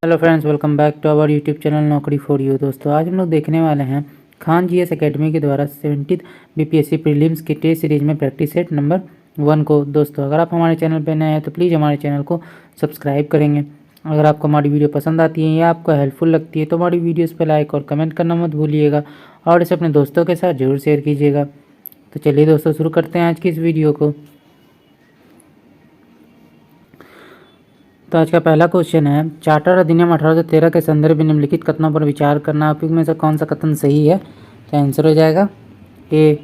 Hello friends, welcome back to our YouTube channel Naukri for you. दोस्तों, आज हम लोग देखने वाले हैं खान जीएस एकेडमी के द्वारा 70th बीपीएससी प्रीलिम्स की टेस्ट सीरीज में प्रैक्टिस सेट नंबर 1 को। दोस्तों, अगर आप हमारे चैनल पर नए हैं तो प्लीज़ हमारे चैनल को सब्सक्राइब करेंगे। अगर आपको हमारी वीडियो पसंद आती है या आपको हेल्पफुल लगती है तो हमारी वीडियोस पर लाइक और कमेंट करना मत भूलिएगा और इसे अपने दोस्तों के साथ जरूर शेयर कीजिएगा। तो चलिए दोस्तों, शुरू करते हैं आज की इस वीडियो को। तो आज का पहला क्वेश्चन है, चार्टर अधिनियम 1813 के संदर्भ में निम्नलिखित कथनों पर विचार करना। उपयुक्त में से कौन सा कथन सही है? तो आंसर हो जाएगा ए।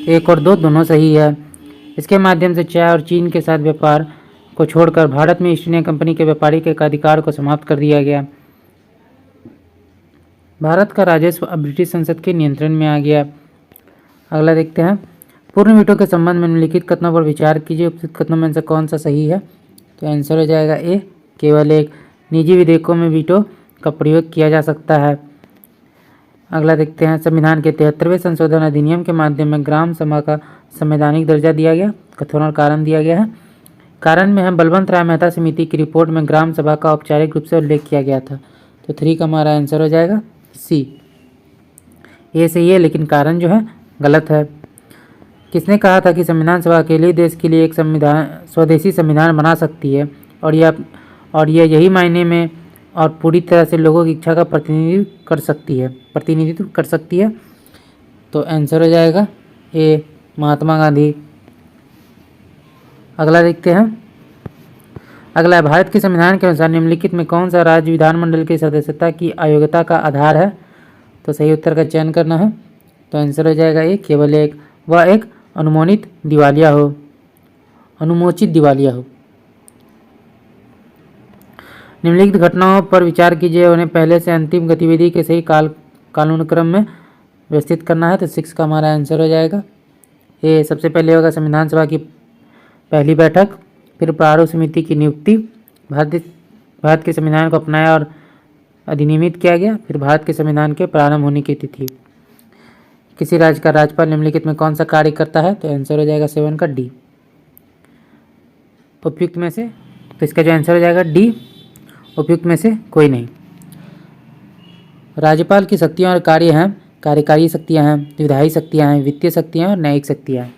1 और 2 दोनों सही है। इसके माध्यम से चाय और चीन के साथ व्यापार को छोड़कर भारत में ईस्ट इंडिया कंपनी के व्यापारिक एकाधिकार को समाप्त कर दिया गया। भारत का राजस्व अब ब्रिटिश संसद के नियंत्रण में आ गया। अगला देखते हैं, पूर्ण वीटो के संबंध में निम्नलिखित कथनों पर विचार कीजिए। उपयुक्त कथनों में से कौन सा सही है? तो आंसर हो जाएगा ए। केवल एक निजी विधेयकों में वीटो का प्रयोग किया जा सकता है। अगला देखते हैं, संविधान के 73वें संशोधन अधिनियम के माध्यम में ग्राम सभा का संवैधानिक दर्जा दिया गया। कथन और कारण दिया गया है। कारण में है बलवंत राय मेहता समिति की रिपोर्ट में ग्राम सभा का औपचारिक रूप से उल्लेख किया गया था। तो 3 का हमारा आंसर हो जाएगा सी। ए सही है, लेकिन कारण जो है गलत है। किसने कहा था कि संविधान सभा अकेले देश के लिए एक स्वदेशी संविधान बना सकती है और यह यही मायने में और पूरी तरह से लोगों की इच्छा का प्रतिनिधित्व कर सकती है? तो आंसर हो जाएगा ए, महात्मा गांधी। अगला देखते हैं, अगला, भारत के संविधान के अनुसार निम्नलिखित में कौन सा राज्य विधानमंडल की सदस्यता की अयोग्यता का आधार है? तो सही उत्तर का चयन करना है। तो आंसर हो जाएगा ए, केवल एक, वह एक अनुमोचित दिवालिया हो। निम्नलिखित घटनाओं पर विचार कीजिए, उन्हें पहले से अंतिम गतिविधि के सही कालानुक्रम में व्यवस्थित करना है। तो 6 का हमारा आंसर हो जाएगा ए। सबसे पहले होगा संविधान सभा की पहली बैठक, फिर प्रारूप समिति की नियुक्ति, भारत के संविधान को अपनाया और अधिनियमित किया गया, फिर भारत के संविधान के प्रारंभ होने की तिथि। किसी राज्य का राज्यपाल निम्नलिखित में कौन सा कार्य करता है? तो आंसर हो जाएगा 7 का डी। उपयुक्त में से, तो इसका जो आंसर हो जाएगा डी, उपयुक्त में से कोई नहीं। राज्यपाल की शक्तियां और कार्य हैं, कार्यकारी शक्तियां हैं, विधायी शक्तियां हैं, वित्तीय शक्तियां और न्यायिक शक्तियां हैं।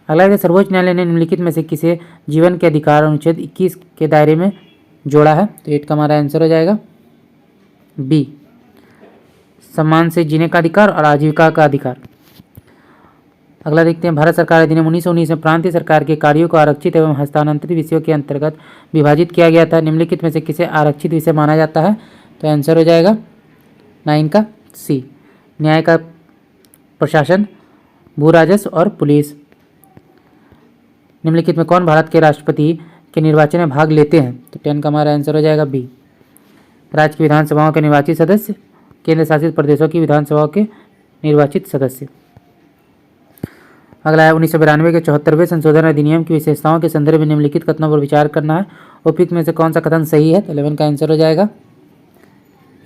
अगला है, सर्वोच्च न्यायालय ने निम्नलिखित में से किसे जीवन के अधिकार अनुच्छेद 21 के दायरे में जोड़ा है? तो 8 का हमारा आंसर हो जाएगा बी, सम्मान से जीने का अधिकार और आजीविका का अधिकार। अगला देखते हैं, भारत सरकार अधिनियम 1919 में प्रांतीय सरकार के कार्यों को आरक्षित एवं हस्तांतरित विषयों के अंतर्गत विभाजित किया गया था। निम्नलिखित में से किसे आरक्षित विषय माना जाता है? तो आंसर हो जाएगा 9 का सी, न्याय का प्रशासन, भू राजस्व और पुलिस। निम्नलिखित में कौन भारत के राष्ट्रपति के निर्वाचन में भाग लेते हैं? तो 10 का हमारा आंसर हो जाएगा बी, राज्य की विधानसभाओं के निर्वाचित सदस्य, केंद्र शासित प्रदेशों की विधानसभाओं के निर्वाचित सदस्य। अगला है, 1992 के 74वें संशोधन अधिनियम की विशेषताओं के संदर्भ में निम्नलिखित कथनों पर विचार करना है। उपयुक्त में से कौन सा कथन सही है? तो 11 का आंसर हो जाएगा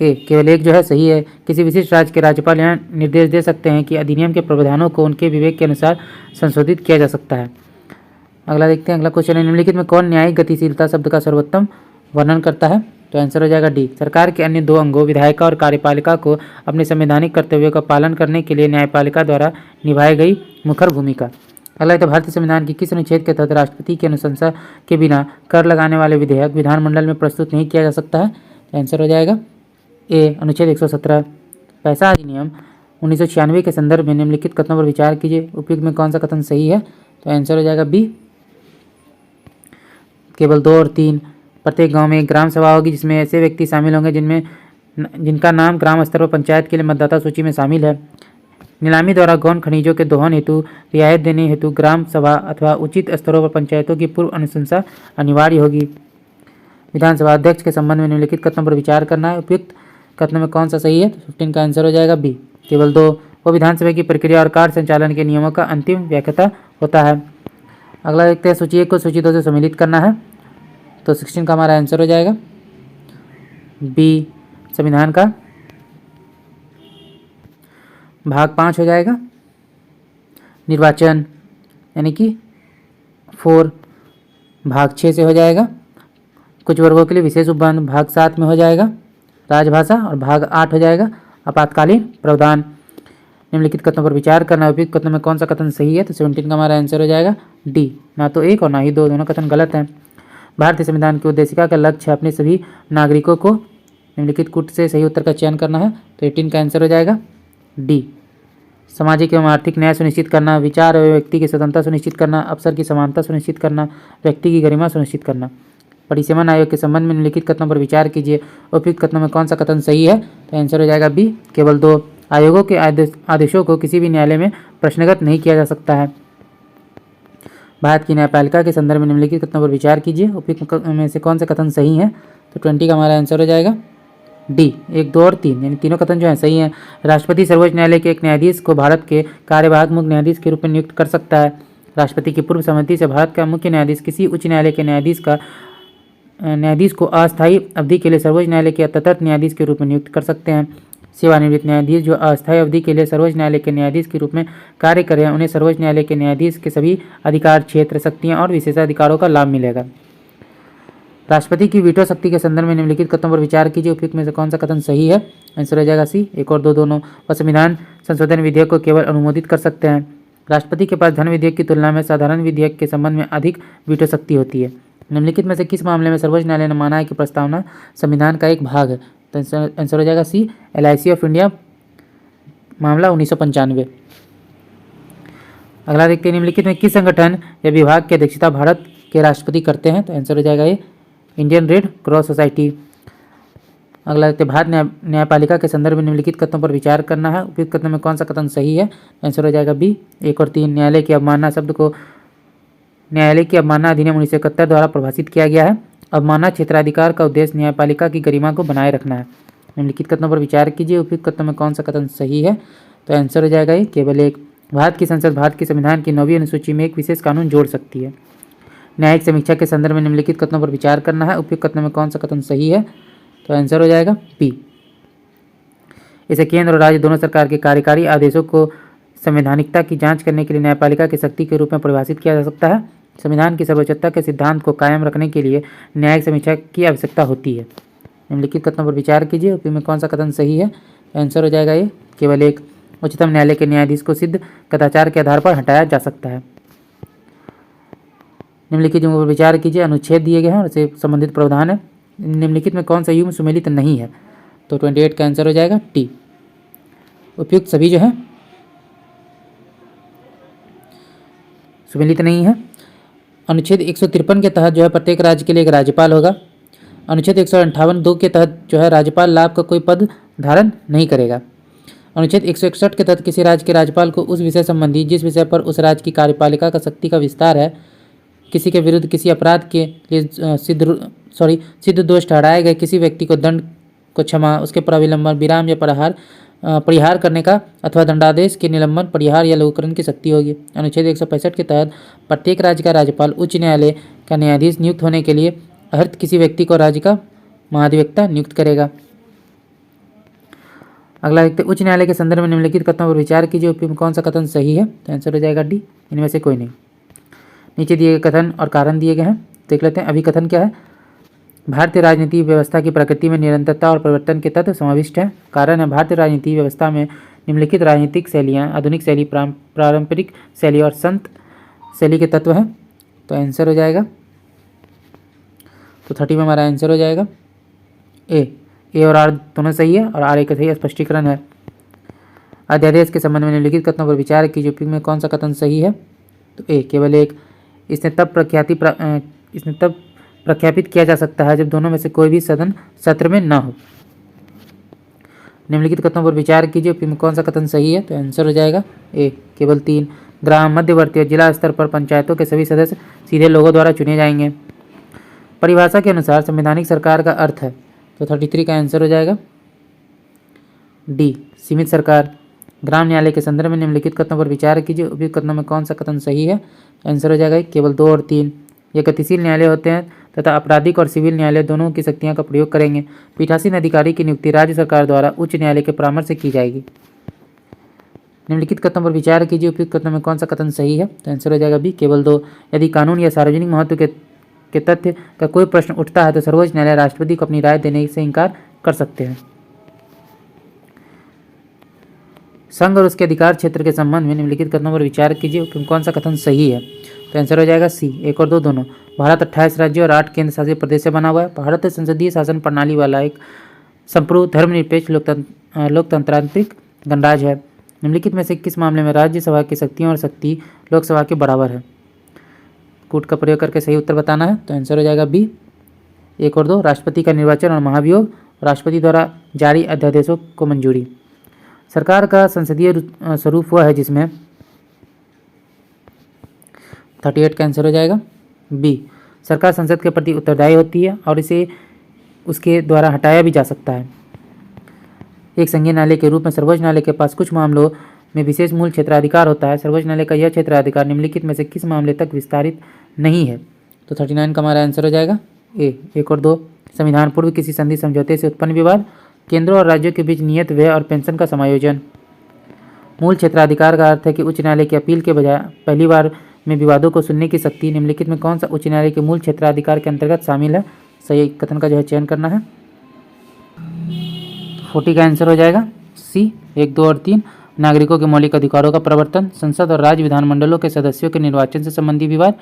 ए, केवल एक जो है सही है। किसी विशिष्ट राज्य के राज्यपाल यह निर्देश दे सकते हैं कि अधिनियम के प्रावधानों को उनके विवेक के अनुसार संशोधित किया जा सकता है। अगला देखते हैं, अगला क्वेश्चन है, निम्नलिखित में कौन न्यायिक गतिशीलता शब्द का सर्वोत्तम वर्णन करता है? तो आंसर हो जाएगा डी, सरकार के अन्य 2 अंगों विधायिका और कार्यपालिका को अपने संवैधानिक कर्तव्यों का पालन करने के लिए न्यायपालिका द्वारा निभाई गई मुखर भूमिका। अगला है, तो भारतीय संविधान के किस अनुच्छेद के तहत राष्ट्रपति की अनुशंसा के बिना कर लगाने वाले विधेयक विधानमंडल में प्रस्तुत नहीं किया जा सकता है? तो आंसर हो जाएगा ए, अनुच्छेद 117। पैसा अधिनियम 1996 के संदर्भ में निम्नलिखित कथनों पर विचार कीजिए। उपयुक्त में कौन सा कथन सही है? तो आंसर हो जाएगा बी, केवल 2 और 3। प्रत्येक गांव में एक ग्राम सभा होगी जिसमें ऐसे व्यक्ति शामिल होंगे जिनका नाम ग्राम स्तर पर पंचायत के लिए मतदाता सूची में शामिल है। नीलामी द्वारा गौण खनिजों के दोहन हेतु रियायत देने हेतु ग्राम सभा अथवा उचित स्तरों पर पंचायतों की पूर्व अनुशंसा अनिवार्य होगी। विधानसभा अध्यक्ष के संबंध में निम्नलिखित कथनों पर विचार करना है। उपयुक्त कथनों में कौन सा सही है? तो 15 का आंसर हो जाएगा बी, केवल 2, वो विधानसभा की प्रक्रिया और कार्य संचालन के नियमों का अंतिम व्याख्याता होता है। अगला देखते हैं, सूची 1 को सूची 2 से सम्मिलित करना है। तो 16 का हमारा आंसर हो जाएगा बी, संविधान का भाग 5 हो जाएगा, निर्वाचन यानी कि 4 भाग 6 से हो जाएगा, कुछ वर्गों के लिए विशेष उपबंध भाग 7 में हो जाएगा राजभाषा, और भाग 8 हो जाएगा आपातकालीन प्रावधान। निम्नलिखित कथनों पर विचार करना, उपयुक्त कथनों में कौन सा कथन सही है? तो 17 का हमारा आंसर हो जाएगा डी। ना तो 1 और ना ही 2, दोनों कथन गलत हैं। भारतीय संविधान की उद्देशिका का लक्ष्य है अपने सभी नागरिकों को निम्नलिखित कूट से सही उत्तर का चयन करना है, तो 18 का आंसर हो जाएगा डी। सामाजिक एवं आर्थिक न्याय सुनिश्चित करना, विचार एवं व्यक्ति की स्वतंत्रता सुनिश्चित करना, अवसर की समानता सुनिश्चित करना, व्यक्ति की गरिमा सुनिश्चित करना। परिसीमन आयोग के संबंध में निम्नलिखित कथनों पर विचार कीजिए, उपयुक्त कथनों में कौन सा कथन सही है? तो आंसर हो जाएगा बी। केवल 2 आयोगों के आदेशों को किसी भी न्यायालय में प्रश्नगत नहीं किया जा सकता है। भारत की न्यायपालिका के संदर्भ में निम्नलिखित कथनों पर विचार कीजिए, उपयुक्त में से कौन से कथन सही हैं? तो 20 का हमारा आंसर हो जाएगा डी। 1, 2 और 3 यानी तीनों कथन जो है सही हैं। राष्ट्रपति सर्वोच्च न्यायालय के एक न्यायाधीश को भारत के कार्यवाहक मुख्य न्यायाधीश के रूप में नियुक्त कर सकता है। राष्ट्रपति की पूर्व सहमति से भारत का मुख्य न्यायाधीश किसी उच्च न्यायालय के न्यायाधीश को अस्थायी अवधि के लिए सर्वोच्च न्यायालय के तटस्थ न्यायाधीश के रूप में नियुक्त कर सकते हैं। सेवानिवृत्त न्यायाधीश जो अस्थायी अवधि के लिए सर्वोच्च न्यायालय के न्यायाधीश के रूप में कार्य करें, उन्हें सर्वोच्च न्यायालय के न्यायाधीश के सभी अधिकार, क्षेत्र, शक्तियां और विशेषाधिकारों का लाभ मिलेगा। राष्ट्रपति की वीटो शक्ति के संदर्भ में निम्नलिखित कथनों पर विचार कीजिए, उपयुक्त में से कौन सा कथन सही है? आंसर हो जाएगा सी। 1 और 2 दोनों। और संविधान संशोधन विधेयक को केवल अनुमोदित कर सकते हैं। राष्ट्रपति के पास धन विधेयक की तुलना में साधारण विधेयक के संबंध में अधिक वीटो शक्ति होती है। निम्नलिखित में से किस मामले में सर्वोच्च न्यायालय ने माना है कि प्रस्तावना संविधान का एक भाग है? तो आंसर हो जाएगा सी। LIC ऑफ इंडिया मामला 1995। अगला देखते हैं, निम्नलिखित में किस संगठन या विभाग की अध्यक्षता भारत के राष्ट्रपति करते हैं? तो आंसर हो जाएगा ये इंडियन रेड क्रॉस सोसाइटी। अगला देखते हैं, भारत न्यायपालिका के संदर्भ में निम्नलिखित कथनों पर विचार करना है, उपयुक्त कथनों में कौन सा कथन सही है? आंसर हो जाएगा बी। 1 और 3 न्यायालय की अवमानना शब्द को न्यायालय की अवमानना अधिनियम 1971 द्वारा परिभाषित किया गया है। अवमानना क्षेत्राधिकार का उद्देश्य न्यायपालिका की गरिमा को बनाए रखना है। निम्नलिखित कथनों पर विचार कीजिए, उपयुक्त कथनों में कौन सा कथन सही है? तो आंसर हो जाएगा ये केवल 1। भारत की संसद भारत के संविधान की 9वीं अनुसूची में एक विशेष कानून जोड़ सकती है। न्यायिक समीक्षा के संदर्भ में निम्नलिखित कथनों पर विचार करना है, उपयुक्त कथनों में कौन सा कथन सही है? तो आंसर हो जाएगा बी। इसे केंद्र और राज्य दोनों सरकार के कार्यकारी आदेशों को संवैधानिकता की जांच करने के लिए न्यायपालिका की शक्ति के रूप में परिभाषित किया जा सकता है। संविधान की सर्वोच्चता के सिद्धांत को कायम रखने के लिए न्यायिक समीक्षा की आवश्यकता होती है। निम्नलिखित कथनों पर विचार कीजिए, उपयुक्त में कौन सा कथन सही है? आंसर हो जाएगा ये केवल 1। उच्चतम न्यायालय के न्यायाधीश को सिद्ध कदाचार के आधार पर हटाया जा सकता है। निम्नलिखित पर विचार कीजिए, अनुच्छेद दिए गए हैं और इससे संबंधित प्रावधान है। निम्नलिखित में कौन सा युग्म सुमेलित नहीं है? तो 28 का आंसर हो जाएगा टी। उपयुक्त सभी जो है सुमेलित नहीं है। अनुच्छेद 153 के तहत जो है प्रत्येक राज्य के लिए एक राज्यपाल होगा। अनुच्छेद 158(2) के तहत जो है राज्यपाल लाभ का कोई पद धारण नहीं करेगा। अनुच्छेद 161 के तहत किसी राज्य के राज्यपाल को उस विषय संबंधी जिस विषय पर उस राज्य की कार्यपालिका का शक्ति का विस्तार है, किसी के विरुद्ध किसी अपराध के लिए सिद्ध दोष ठहराए गए किसी व्यक्ति को दंड को क्षमा, उसके प्रविलंबन, विराम या परिहार करने का अथवा दंडादेश के निलंबन, परिहार या लघुकरण की शक्ति होगी। अनुच्छेद 165 के तहत प्रत्येक राज्य का राज्यपाल उच्च न्यायालय का न्यायाधीश नियुक्त होने के लिए अर्हत किसी व्यक्ति को राज्य का महाधिवक्ता नियुक्त करेगा। अगला देखते, उच्च न्यायालय के संदर्भ में निम्नलिखित कथनों पर विचार कीजिए, उपयुक्त में कौन सा कथन सही है? तो आंसर हो जाएगा डी, इनमें से कोई नहीं। नीचे दिए गए कथन और कारण दिए गए हैं, देख लेते हैं। अभी कथन क्या है? भारतीय राजनीतिक व्यवस्था की प्रकृति में निरंतरता और परिवर्तन के तत्व समाविष्ट है। कारण है, भारतीय राजनीतिक व्यवस्था में निम्नलिखित राजनीतिक शैलियाँ आधुनिक शैली, पारंपरिक शैली और संत शैली के तत्व हैं। तो आंसर हो जाएगा, तो 30 में हमारा आंसर हो जाएगा ए और आर दोनों सही है और आर एक सही स्पष्टीकरण है। अध्यादेश के संबंध में निम्नलिखित कथनों पर विचार कीजिए, उपयुक्त में कौन सा कथन सही है? तो ए केवल 1। इसने तब प्रख्यापित किया जा सकता है जब दोनों में से कोई भी सदन सत्र में न हो। निम्नलिखित कथनों पर विचार कीजिए, उपयुक्त में कौन सा कथन सही है? तो आंसर हो जाएगा ए केवल 3। ग्राम, मध्यवर्ती और जिला स्तर पर पंचायतों के सभी सदस्य सीधे लोगों द्वारा चुने जाएंगे। परिभाषा के अनुसार संवैधानिक सरकार का अर्थ है, तो 33 का आंसर हो जाएगा डी, सीमित सरकार। ग्राम न्यायालय के संदर्भ में निम्नलिखित कथनों पर विचार कीजिए, उपयुक्त कथनों में कौन सा कथन सही है? आंसर हो जाएगा केवल 2 और 3। ये गतिशील न्यायालय होते हैं तथा आपराधिक और सिविल न्यायालय दोनों की शक्तियों का प्रयोग करेंगे। पीठासीन अधिकारी की नियुक्ति राज्य सरकार द्वारा उच्च न्यायालय के परामर्श से की जाएगी। निम्नलिखित कथनों पर विचार कीजिए, उपयुक्त कथनों में कौन सा कथन सही है? तो आंसर हो जाएगा बी, केवल 2। यदि कानून या सार्वजनिक महत्व के के तथ्य का कोई प्रश्न उठता है तो सर्वोच्च न्यायालय राष्ट्रपति को अपनी राय देने से इनकार कर सकते हैं। संघ और उसके अधिकार क्षेत्र के संबंध में निम्नलिखित कथनों पर विचार कीजिए कि कौन सा कथन सही है। तो आंसर हो जाएगा सी, 1 और 2 दोनों। भारत 28 राज्यों और 8 केंद्र शासित प्रदेश से बना हुआ है। भारत संसदीय शासन प्रणाली वाला एक संप्रभु धर्मनिरपेक्ष लोकतंत्रात्मक गणराज्य है। निम्नलिखित में से किस मामले में राज्यसभा की शक्तियों और शक्ति लोकसभा के बराबर है। कूट का प्रयोग करके सही उत्तर बताना है। तो आंसर हो जाएगा बी, 1 और 2। राष्ट्रपति का निर्वाचन और महाभियोग, राष्ट्रपति द्वारा जारी अध्यादेशों को मंजूरी। सरकार का संसदीय स्वरूप वह है जिसमें 38 का आंसर हो जाएगा बी। सरकार संसद के प्रति उत्तरदायी होती है और इसे उसके द्वारा हटाया भी जा सकता है। एक संघीय न्यायालय के रूप में सर्वोच्च न्यायालय के पास कुछ मामलों में विशेष मूल क्षेत्राधिकार होता है। सर्वोच्च न्यायालय का यह क्षेत्राधिकार निम्नलिखित में से किस मामले तक विस्तारित नहीं है। तो 39 का हमारा आंसर हो जाएगा ए, 1 और 2। संविधान पूर्व किसी संधि समझौते से उत्पन्न विवाद, केंद्र और राज्यों के बीच नियत व्यय और पेंशन का समायोजन। मूल क्षेत्राधिकार का अर्थ है कि उच्च न्यायालय की अपील के बजाय पहली बार में विवादों को सुनने की शक्ति निम्नलिखित में कौन सा उच्च न्यायालय के मूल क्षेत्राधिकार के अंतर्गत शामिल है। सही कथन का जो है चयन करना है। 40 का आंसर हो जाएगा सी, 1, 2 और 3। नागरिकों के मौलिक अधिकारों का प्रवर्तन, संसद और राज्य विधानमंडलों के सदस्यों के निर्वाचन से संबंधी विवाद,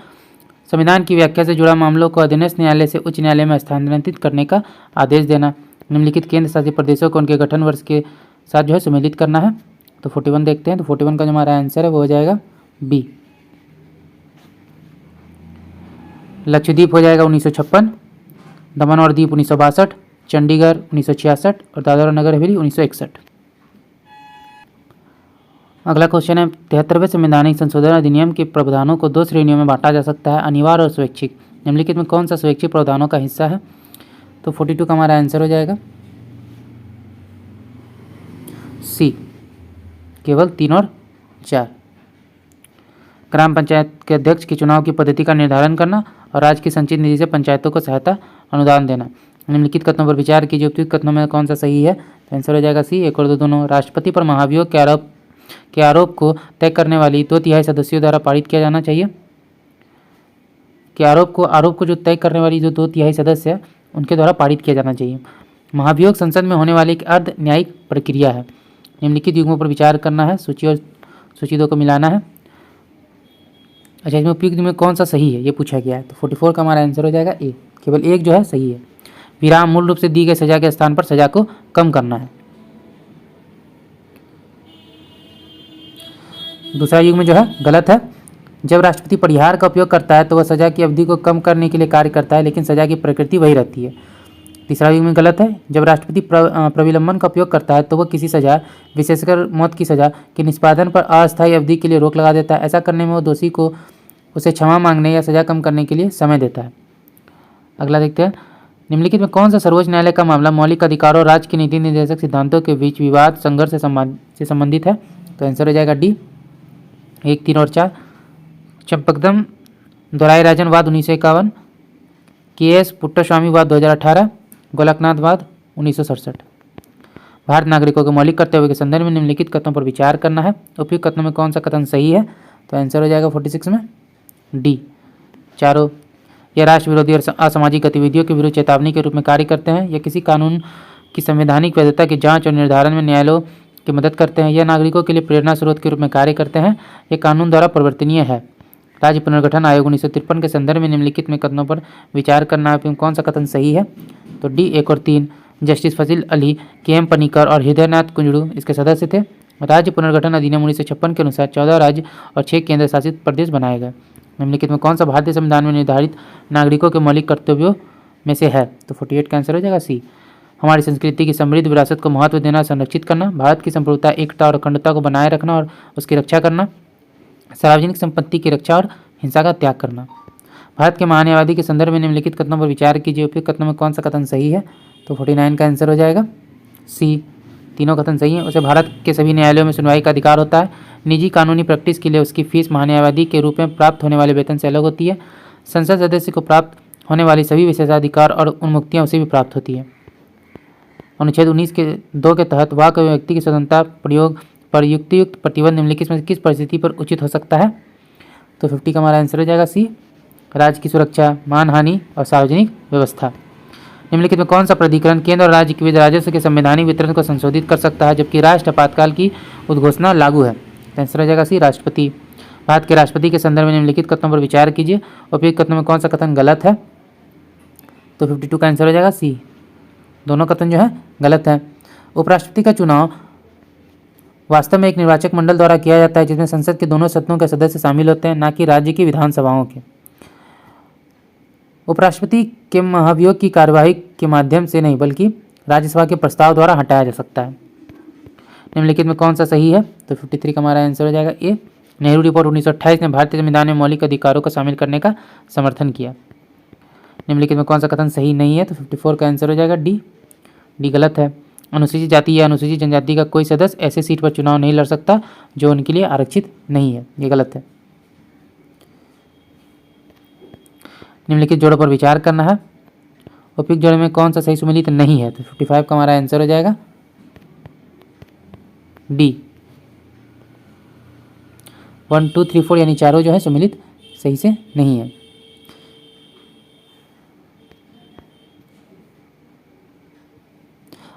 संविधान की व्याख्या से जुड़ा मामलों को अधीनस्थ न्यायालय से उच्च न्यायालय में स्थानांतरित करने का आदेश देना, निम्नलिखित केंद्र शासित प्रदेशों को उनके गठन वर्ष के साथ जो है सम्मिलित करना है। तो 41 देखते हैं। तो 41 का जो हमारा आंसर है वो हो जाएगा बी। लक्षद्वीप हो जाएगा 1956, दमन और दीप 1962, चंडीगढ़ 1966 और दादरा और नगर हवेली 1961। अगला क्वेश्चन है 73वें संवैधानिक संशोधन अधिनियम के प्रावधानों को 2 श्रेणियों में बांटा जा सकता है, अनिवार्य और स्वैच्छिक। निम्नलिखित में कौन सा स्वैच्छिक प्रावधानों का हिस्सा है। तो 42 का हमारा आंसर हो जाएगा सी, केवल 3 और 4। ग्राम पंचायत के अध्यक्ष के चुनाव की पद्धति का निर्धारण करना और राज्य की संचित निधि से पंचायतों को सहायता अनुदान देना। निम्नलिखित कथनों पर विचार कीजिए, उपयुक्त कथनों में कौन सा सही है। तो आंसर हो जाएगा सी, 1 और 2 दोनों। राष्ट्रपति पर महाभियोग के आरोप को तय करने वाली 2/3 सदस्यों द्वारा पारित किया जाना चाहिए। कि आरोप को जो तय करने वाली जो 2/3 सदस्य है उनके द्वारा पारित किया जाना चाहिए। महाभियोग संसद में होने वाली एक अर्ध न्यायिक प्रक्रिया है। निम्नलिखित युग्मों पर विचार करना है, सूची 2 को मिलाना है। अच्छा, इसमें उपयुक्त में कौन सा सही है ये पूछा गया है। तो 44 का हमारा आंसर हो जाएगा ए, केवल 1 जो है सही है। विराम मूल रूप से दी गई सजा के स्थान पर सजा को कम करना है। दूसरा युग्म जो है गलत है। जब राष्ट्रपति परिहार का उपयोग करता है तो वह सजा की अवधि को कम करने के लिए कार्य करता है, लेकिन सजा की प्रकृति वही रहती है। तीसरा युग्म गलत है। जब राष्ट्रपति प्रविलंबन का उपयोग करता है तो वह किसी सजा, विशेषकर मौत की सजा के निष्पादन पर अस्थायी अवधि के लिए रोक लगा देता है। ऐसा करने में वो दोषी को उसे क्षमा मांगने या सजा कम करने के लिए समय देता है। अगला देखते हैं, निम्नलिखित में कौन सा सर्वोच्च न्यायालय का मामला मौलिक अधिकारों और राज्य के नीति निर्देशक सिद्धांतों के बीच विवाद संघर्ष से संबंधित है। तो आंसर हो जाएगा डी, 1, 3 और 4। चंपकदम दोराईराजन वाद 1951, के.एस. पुट्टास्वामी वाद 2018, गोलकनाथ वाद 1967। भारत नागरिकों के मौलिक कर्तव्यों के संदर्भ में निम्नलिखित कथनों पर विचार करना है। उपयुक्त कथनों में कौन सा कथन सही है। तो आंसर हो जाएगा 46 में डी, चारों। यह राष्ट्र विरोधी और असामाजिक गतिविधियों के विरुद्ध चेतावनी के रूप में कार्य करते हैं। यह किसी कानून की संवैधानिक वैधता की जांच और निर्धारण में न्यायालयों की मदद करते हैं। यह नागरिकों के लिए प्रेरणा स्रोत के रूप में कार्य करते हैं। यह कानून द्वारा परिवर्तनीय है। राज्य पुनर्गठन आयोग 1953 के संदर्भ में निम्नलिखित में कथनों पर विचार करना है। कौन सा कथन सही है। तो डी, 1 और 3। जस्टिस फजील अली, के.एम. पनिकर और हृदयनाथ कुंजड़ू इसके सदस्य थे। राज्य पुनर्गठन अधिनियम 1956 के अनुसार 14 राज्य और 6 केंद्र शासित प्रदेश बनाए गए। निम्नलिखित में कौन सा भारतीय संविधान में निर्धारित नागरिकों के मौलिक कर्तव्यों में से है। तो 48 का आंसर हो जाएगा सी। हमारी संस्कृति की समृद्ध विरासत को महत्व देना, संरक्षित करना, भारत की संप्रभुता, एकता और अखंडता को बनाए रखना और उसकी रक्षा करना, सार्वजनिक संपत्ति की रक्षा और हिंसा का त्याग करना। भारत के महान्यायवादी के संदर्भ में निम्नलिखित कथनों पर विचार कीजिए। उपयुक्त कथनों में कौन सा कथन सही है। तो 49 का आंसर हो जाएगा सी, तीनों कथन सही है। उसे भारत के सभी न्यायालयों में सुनवाई का अधिकार होता है। निजी कानूनी प्रैक्टिस के लिए उसकी फीस महान्यायवादी के रूप में प्राप्त होने वाले वेतन से अलग होती है। संसद सदस्य को प्राप्त होने वाली सभी विशेषाधिकार और उन्मुक्तियाँ उसे भी प्राप्त होती है। अनुच्छेद 19 के 2 के तहत वाक व्यक्ति की स्वतंत्रता प्रयोग पर युक्तियुक्त प्रतिबंध निम्नलिखित में किस परिस्थिति पर उचित हो सकता है। तो 50 का हमारा आंसर हो जाएगा सी, राज्य की सुरक्षा, मानहानि और सार्वजनिक व्यवस्था। निम्नलिखित में कौन सा प्राधिकरण केंद्र और राज्य के बीच राजस्व के संवैधानिक वितरण को संशोधित कर सकता है जबकि राष्ट्र आपातकाल की उद्घोषणा लागू है? तो आंसर हो जाएगा सी, राष्ट्रपति। भारत के राष्ट्रपति के संदर्भ में निम्नलिखित कथनों पर विचार कीजिए। उपयुक्त कथनों में कौन सा कथन गलत है? तो 52 का आंसर हो जाएगा सी, दोनों कथन जो है गलत है। उपराष्ट्रपति का चुनाव वास्तव में एक निर्वाचक मंडल द्वारा किया जाता है जिसमें संसद के दोनों सदनों के सदस्य शामिल होते हैं, न कि राज्य की विधानसभाओं के। उपराष्ट्रपति के महाभियोग की कार्यवाही के माध्यम से नहीं बल्कि राज्यसभा के प्रस्ताव द्वारा हटाया जा सकता है। निम्नलिखित में कौन सा सही है? तो 53 का हमारा आंसर हो जाएगा ए। नेहरू रिपोर्ट 1928 ने भारतीय संविधान में मौलिक अधिकारों को शामिल करने का समर्थन किया। निम्नलिखित में कौन सा कथन सही नहीं है? तो 54 का आंसर हो जाएगा डी, डी गलत है। अनुसूचित जाति या अनुसूचित जनजाति का कोई सदस्य ऐसे सीट पर चुनाव नहीं लड़ सकता जो उनके लिए आरक्षित नहीं है, ये गलत है। निम्नलिखित जोड़ों पर विचार करना है। उपयुक्त जोड़े में कौन सा सही सुमेलित नहीं है? तो 55 का हमारा आंसर हो जाएगा डी, 1 2 3 4 यानी चारों जो है सुमेलित सही से नहीं है।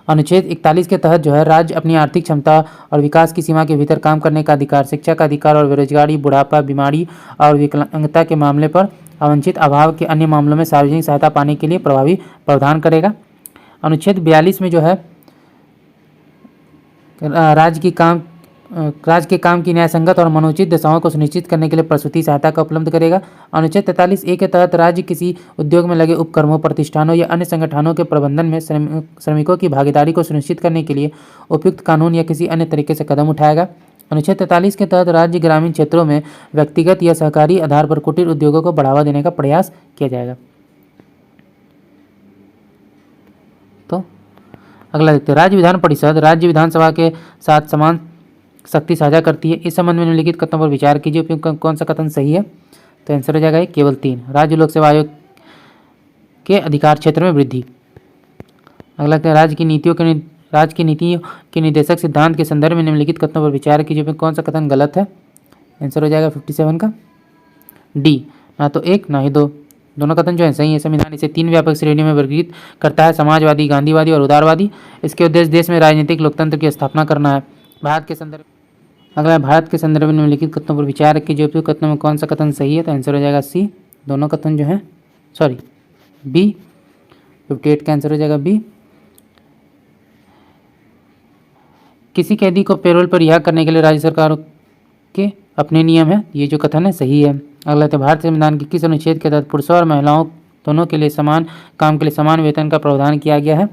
अनुच्छेद 41 के तहत जो है राज्य अपनी आर्थिक क्षमता और विकास की सीमा के भीतर काम करने का अधिकार, शिक्षा का अधिकार और बेरोजगारी, बुढ़ापा, बीमारी और विकलांगता के मामले पर अवंचित अभाव के अन्य मामलों में सार्वजनिक सहायता पाने के लिए प्रभावी प्रावधान करेगा। अनुच्छेद 42 में जो है राज्य के काम की न्यायसंगत और मनोचित दशाओं को सुनिश्चित करने के लिए प्रसूति सहायता का उपलब्ध करेगा। अनुच्छेद 43A के तहत राज्य किसी उद्योग में लगे उपक्रमों, प्रतिष्ठानों या अन्य संगठनों के प्रबंधन में श्रमिकों की भागीदारी को सुनिश्चित करने के लिए उपयुक्त कानून या किसी अन्य तरीके से कदम उठाएगा। अनुच्छेद 43 के तहत राज्य ग्रामीण क्षेत्रों में व्यक्तिगत या सहकारी आधार पर कुटीर उद्योगों को बढ़ावा देने का प्रयास किया जाएगा। तो अगला देखते हैं, राज्य विधान परिषद राज्य विधानसभा के साथ समान शक्ति साझा करती है। इस संबंध में निम्नलिखित कथनों पर विचार कीजिए। उपयुक्त कौन सा कथन सही है? तो आंसर हो जाएगा केवल 3, राज्य लोक सेवा आयोग के अधिकार क्षेत्र में वृद्धि। अगला राज्य की नीतियों के निर्देशक सिद्धांत के संदर्भ में निम्नलिखित कथनों पर विचार कीजिए। उपयुक्त कौन सा कथन गलत है? आंसर हो जाएगा 57 का डी, ना तो 1 ना ही 2, दोनों कथन जो है सही है। संविधान इसे 3 व्यापक श्रेणियों में वर्गीकृत करता है, समाजवादी, गांधीवादी और उदारवादी। इसके उद्देश्य देश में राजनीतिक लोकतंत्र की स्थापना करना है। भारत के संदर्भ में निम्नलिखित कथनों पर विचार कीजिए। उपयुक्त कथनों में कौन सा कथन सही है? तो आंसर हो जाएगा सी, दोनों कथन जो है बी, 58 का आंसर हो जाएगा बी। किसी कैदी को पेरोल पर रिहा करने के लिए राज्य सरकारों के अपने नियम है, ये जो कथन है सही है। अगला है, भारतीय संविधान के किस अनुच्छेद के तहत पुरुषों और महिलाओं दोनों के लिए समान काम के लिए समान वेतन का प्रावधान किया गया है?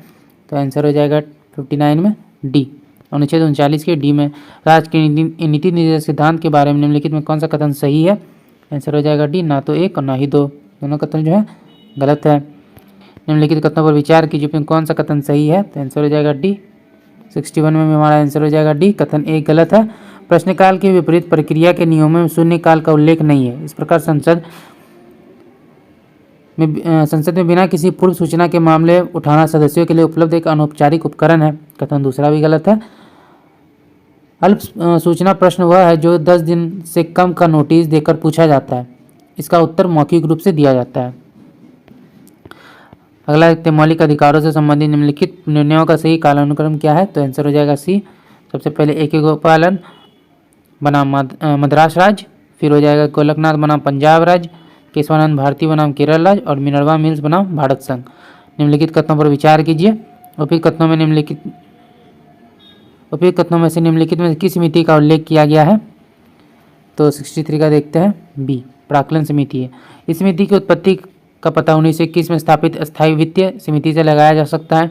तो आंसर हो जाएगा 59 में डी, अनुच्छेद 39 के डी में। राज्य के नीति निर्देशक सिद्धांत के बारे में निम्नलिखित में कौन सा कथन सही है? आंसर हो जाएगा डी, ना तो 1 और ना ही 2, दोनों कथन जो है गलत है। निम्नलिखित कथनों पर विचार कीजिए। कौन सा कथन सही है? तो आंसर हो जाएगा डी, 61 में हमारा आंसर हो जाएगा डी, कथन ए गलत है। प्रश्नकाल के विपरीत प्रक्रिया के नियमों में शून्यकाल का उल्लेख नहीं है। इस प्रकार संसद में बिना किसी पूर्व सूचना के मामले उठाना सदस्यों के लिए उपलब्ध एक अनौपचारिक उपकरण है, कथन दूसरा भी गलत है। अल्प सूचना प्रश्न वह है जो 10 दिन से कम का नोटिस देकर पूछा जाता है, इसका उत्तर मौखिक रूप से दिया जाता है। अगला देखते हैं, मौलिक अधिकारों से संबंधित निम्नलिखित निर्णयों का सही कालानुक्रम क्या है? तो आंसर हो जाएगा सी। सबसे पहले A.K. गोपालन बनाम मद्रास राज्य, फिर हो जाएगा गोलकनाथ बनाम पंजाब राज्य, केशवानंद भारती बनाम केरल राज्य और मिनर्वा मिल्स बनाम भारत संघ। निम्नलिखित कथनों पर विचार कीजिए। उपयुक्त कथनों में से निम्नलिखित में किस समिति का उल्लेख किया गया है? तो 63 का देखते हैं बी, प्राक्कलन समिति है। इस समिति की उत्पत्ति का पता 1921 में स्थापित अस्थायी वित्तीय समिति से लगाया जा सकता है।